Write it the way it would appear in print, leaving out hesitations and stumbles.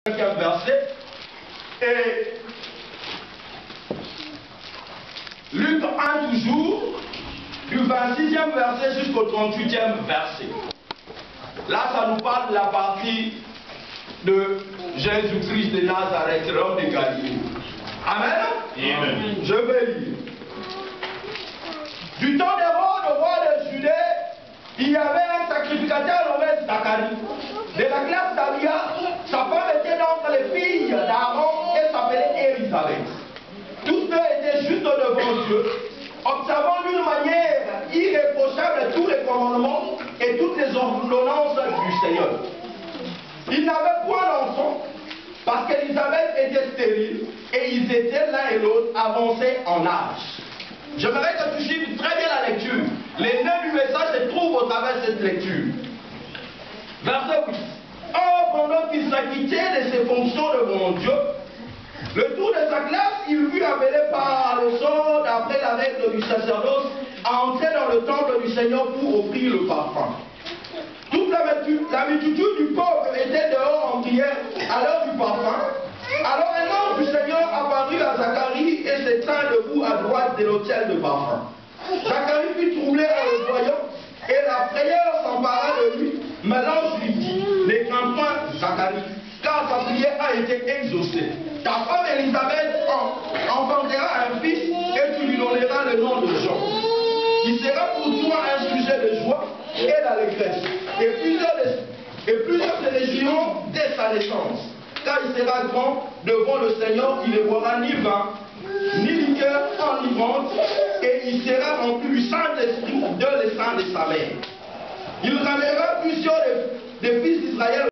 5e verset. Et Luc 1 toujours, du 26e verset jusqu'au 38e verset. Là, ça nous parle de la partie de Jésus-Christ de Nazareth, l'homme de Galilée. Amen. Amen. Je vais lire. Du temps d'Hérode, le roi de Judée, il y avait un sacrificateur nommé Zacharie. De la classe d'Abia, sa femme était donc les filles d'Aaron et s'appelait Élisabeth. Tous deux étaient juste devant Dieu, observant d'une manière irréprochable tous les commandements et toutes les ordonnances du Seigneur. Ils n'avaient point d'enfant parce qu'Élisabeth était stérile et ils étaient l'un et l'autre avancés en âge. J'aimerais que tu suives très bien la lecture. Les nœuds du message se trouvent au travers de cette lecture. Verset 8. Or, pendant qu'il s'acquittait de ses fonctions devant Dieu, le tour de sa classe, il fut appelé par le sort, d'après la règle du sacerdoce, à entrer dans le temple du Seigneur pour offrir le parfum. Toute la multitude du peuple était dehors en prière à l'heure du parfum. Alors un ange du Seigneur apparut à Zacharie et se tint debout à droite de l'autel de parfum. Zacharie fut troublé en le voyant et la frayeur s'empara de lui. Mais l'ange lui dit, ne crains point, Zacharie, car ta prière a été exaucée. Ta femme Élisabeth enfantera un fils et tu lui donneras le nom de Jean. Il sera pour toi un sujet de joie et d'allégresse. Et plusieurs se réjouiront dès sa naissance. Car il sera grand devant le Seigneur, il ne boira ni vin, ni liqueur enivrante, et il sera rempli du Saint-Esprit de l'essaim de sa mère. Il ramènera plusieurs des fils d'Israël